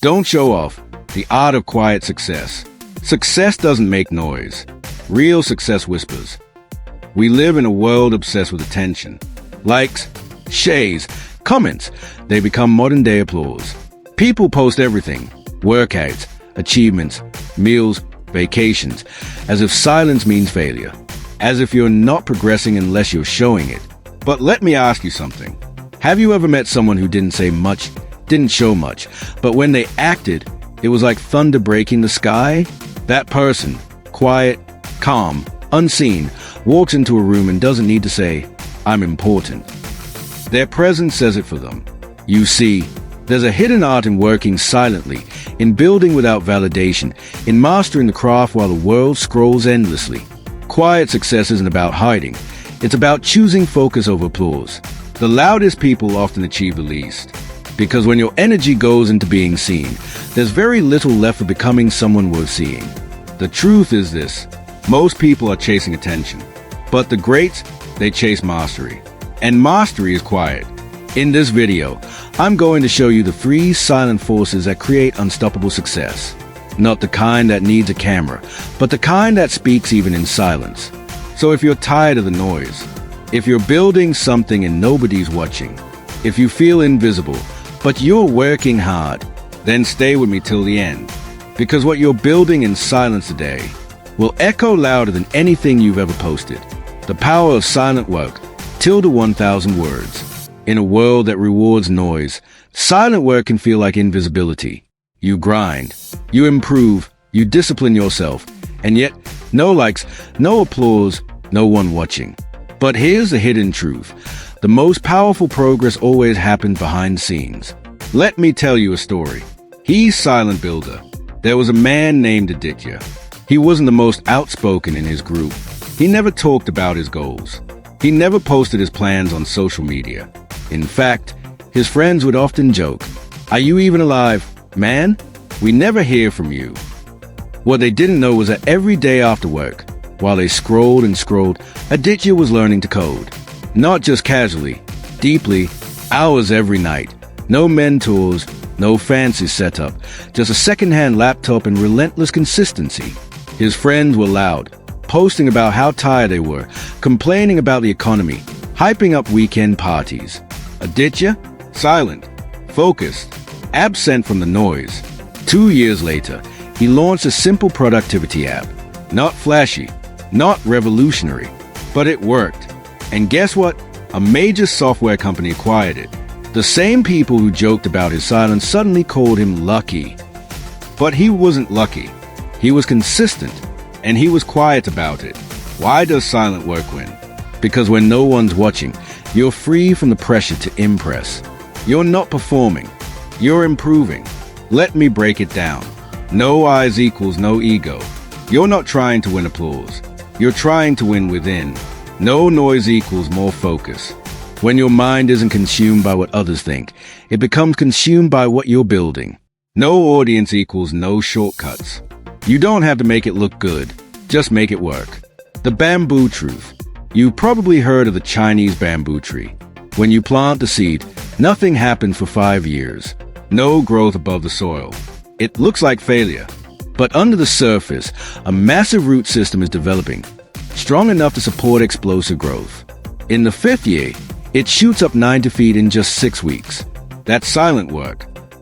Don't show off. The art of quiet success. Success doesn't make noise. Real success whispers. We live in a world obsessed with attention. Likes, shares, comments. They become modern-day applause. People post everything. Workouts, achievements, meals, vacations. As if silence means failure. As if you're not progressing unless you're showing it. But let me ask you something. Have you ever met someone who didn't say much, didn't show much, but when they acted, it was like thunder breaking the sky? That person, quiet, calm, unseen, walks into a room and doesn't need to say, "I'm important." Their presence says it for them. You see, there's a hidden art in working silently, in building without validation, in mastering the craft while the world scrolls endlessly. Quiet success isn't about hiding. It's about choosing focus over applause. The loudest people often achieve the least. Because when your energy goes into being seen, there's very little left for becoming someone worth seeing. The truth is this. Most people are chasing attention. But the greats, they chase mastery. And mastery is quiet. In this video, I'm going to show you the 3 silent forces that create unstoppable success. Not the kind that needs a camera, but the kind that speaks even in silence. So if you're tired of the noise, if you're building something and nobody's watching, if you feel invisible, but you're working hard, then stay with me till the end. Because what you're building in silence today will echo louder than anything you've ever posted. The power of silent work, tilde 1,000 words. In a world that rewards noise, silent work can feel like invisibility. You grind, you improve, you discipline yourself, and yet no likes, no applause, no one watching. But here's the hidden truth. The most powerful progress always happens behind the scenes. Let me tell you a story. He's silent builder. There was a man named Aditya. He wasn't the most outspoken in his group. He never talked about his goals. He never posted his plans on social media. In fact, his friends would often joke, "Are you even alive? Man, we never hear from you." What they didn't know was that every day after work, while they scrolled and scrolled, Aditya was learning to code. Not just casually, deeply, hours every night. No mentors, no fancy setup, just a second-hand laptop and relentless consistency. His friends were loud, posting about how tired they were, complaining about the economy, hyping up weekend parties. Aditya, silent, focused, absent from the noise. 2 years later, he launched a simple productivity app. Not flashy, not revolutionary, but it worked. And guess what? A major software company acquired it. The same people who joked about his silence suddenly called him lucky. But he wasn't lucky. He was consistent, and he was quiet about it. Why does silent work win? Because when no one's watching, you're free from the pressure to impress. You're not performing. You're improving. Let me break it down. No eyes equals no ego. You're not trying to win applause. You're trying to win within. No noise equals more focus. When your mind isn't consumed by what others think, it becomes consumed by what you're building. No audience equals no shortcuts. You don't have to make it look good. Just make it work. The bamboo truth. You've probably heard of the Chinese bamboo tree. When you plant the seed, nothing happens for 5 years. No growth above the soil. It looks like failure. But under the surface, a massive root system is developing, strong enough to support explosive growth. In the 5th year, it shoots up 90 feet in just 6 weeks. That's silent work.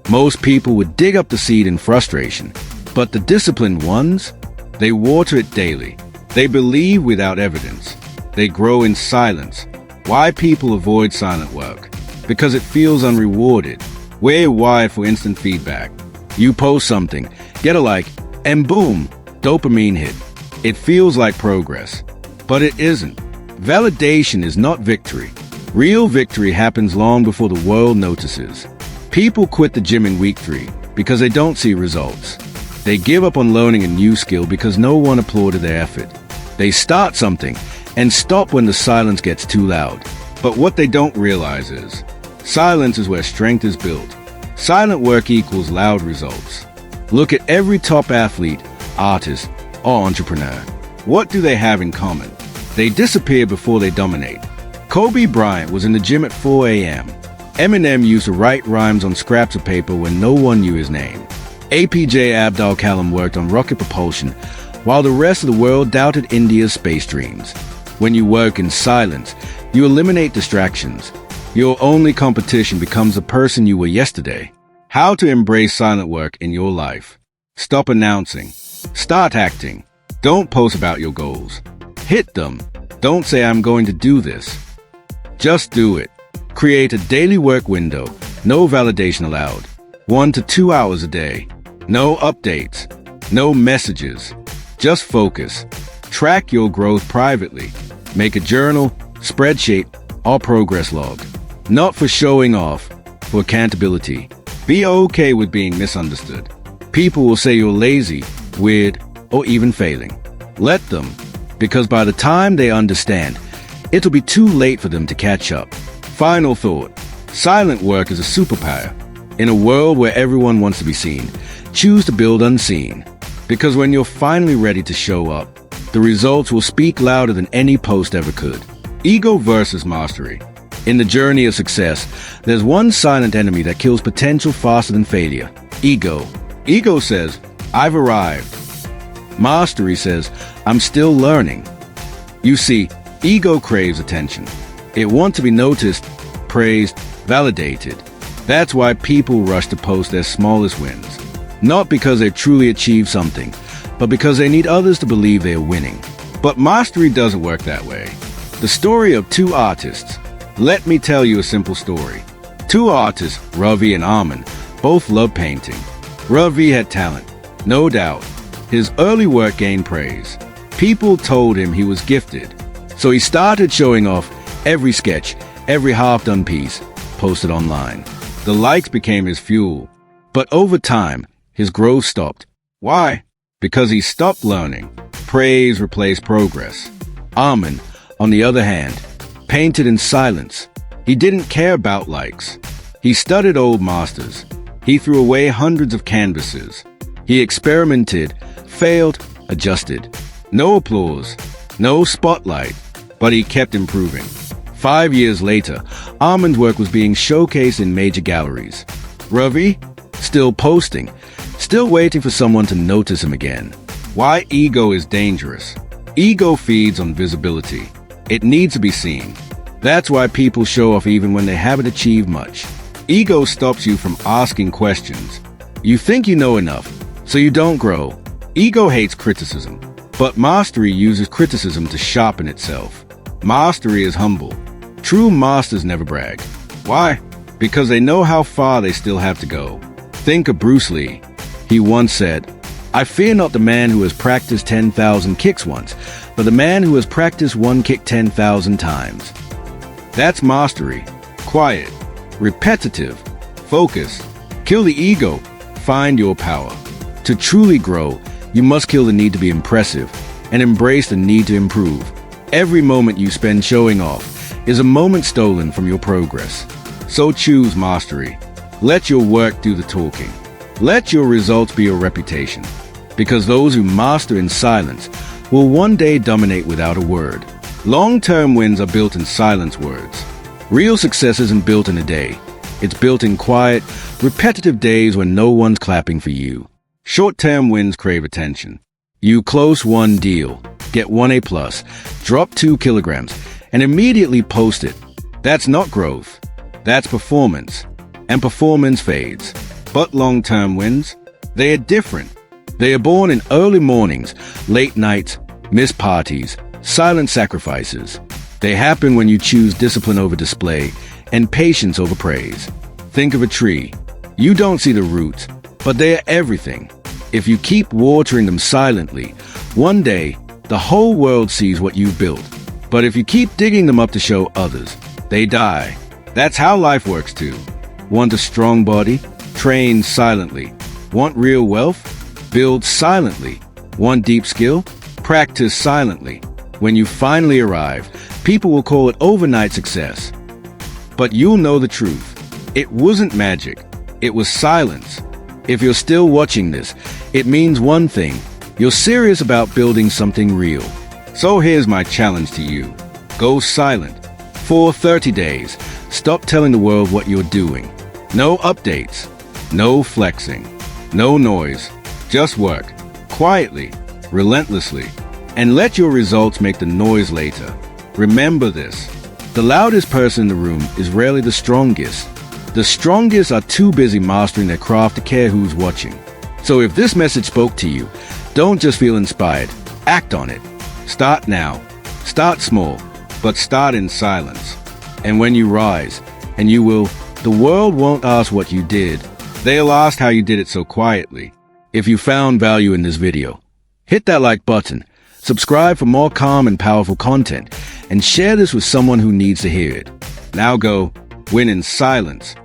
Most people would dig up the seed in frustration, but the disciplined ones, they water it daily. They believe without evidence. They grow in silence. Why people avoid silent work? Because it feels unrewarded. We're wired for instant feedback. You post something, get a like, and boom, dopamine hit. It feels like progress, but it isn't. Validation is not victory. Real victory happens long before the world notices. People quit the gym in week 3 because they don't see results. They give up on learning a new skill because no one applauded their effort. They start something and stop when the silence gets too loud. But what they don't realize is, silence is where strength is built. Silent work equals loud results. Look at every top athlete, artist, or entrepreneur. What do they have in common? They disappear before they dominate. Kobe Bryant was in the gym at 4 a.m. Eminem used to write rhymes on scraps of paper when no one knew his name. APJ Abdul Kalam worked on rocket propulsion while the rest of the world doubted India's space dreams. When you work in silence, you eliminate distractions. Your only competition becomes the person you were yesterday. How to embrace silent work in your life. Stop announcing. Start acting. Don't post about your goals. Hit them. Don't say I'm going to do this. Just do it. Create a daily work window. No validation allowed. 1 to 2 hours a day. No updates. No messages. Just focus. Track your growth privately. Make a journal, spreadsheet, or progress log. Not for showing off, for accountability. Be okay with being misunderstood. People will say you're lazy, weird, or even failing. Let them, because by the time they understand, it'll be too late for them to catch up. Final thought. Silent work is a superpower. In a world where everyone wants to be seen, choose to build unseen. Because when you're finally ready to show up, the results will speak louder than any post ever could. Ego versus mastery. In the journey of success, there's one silent enemy that kills potential faster than failure. Ego. Ego says, I've arrived. Mastery says, I'm still learning. You see, ego craves attention. It wants to be noticed, praised, validated. That's why people rush to post their smallest wins. Not because they've truly achieved something, but because they need others to believe they are winning. But mastery doesn't work that way. The story of two artists. Let me tell you a simple story. Two artists, Ravi and Aman, both love painting. Ravi had talent, no doubt. His early work gained praise. People told him he was gifted. So he started showing off every sketch, every half-done piece, posted online. The likes became his fuel. But over time, his growth stopped. Why? Because he stopped learning. Praise replaced progress. Aman, on the other hand, painted in silence. He didn't care about likes. He studied old masters. He threw away hundreds of canvases. He experimented, failed, adjusted. No applause, no spotlight, but he kept improving. 5 years later, Aman's work was being showcased in major galleries. Ravi, still posting, still waiting for someone to notice him again. Why ego is dangerous. Ego feeds on visibility. It needs to be seen. That's why people show off even when they haven't achieved much. Ego stops you from asking questions. You think you know enough, so you don't grow. Ego hates criticism, but mastery uses criticism to sharpen itself. Mastery is humble. True masters never brag. Why? Because they know how far they still have to go. Think of Bruce Lee. He once said, I fear not the man who has practiced 10,000 kicks once, but the man who has practiced one kick 10,000 times. That's mastery. Quiet. Repetitive. Focus. Kill the ego. Find your power. To truly grow, you must kill the need to be impressive and embrace the need to improve. Every moment you spend showing off is a moment stolen from your progress. So choose mastery. Let your work do the talking. Let your results be your reputation. Because those who master in silence will one day dominate without a word. Long-term wins are built in silence words. Real success isn't built in a day. It's built in quiet, repetitive days when no one's clapping for you. Short-term wins crave attention. You close one deal, get 1 A+, drop 2 kilograms, and immediately post it. That's not growth. That's performance. And performance fades. But long-term wins, they are different. They are born in early mornings, late nights, missed parties, silent sacrifices. They happen when you choose discipline over display and patience over praise. Think of a tree. You don't see the roots, but they are everything. If you keep watering them silently, one day, the whole world sees what you've built. But if you keep digging them up to show others, they die. That's how life works too. Want a strong body? Train silently. Want real wealth? Build silently. Want deep skill? Practice silently. When you finally arrive, people will call it overnight success. But you'll know the truth. It wasn't magic. It was silence. If you're still watching this, it means one thing. You're serious about building something real. So here's my challenge to you. Go silent. For 30 days, stop telling the world what you're doing. No updates. No flexing. No noise. Just work. Quietly, relentlessly, and let your results make the noise later. Remember this. The loudest person in the room is rarely the strongest. The strongest are too busy mastering their craft to care who's watching. So if this message spoke to you, don't just feel inspired. Act on it. Start now. Start small, but start in silence. And when you rise, and you will, the world won't ask what you did. They'll ask how you did it so quietly. If you found value in this video, hit that like button, subscribe for more calm and powerful content, and share this with someone who needs to hear it. Now go, win in silence,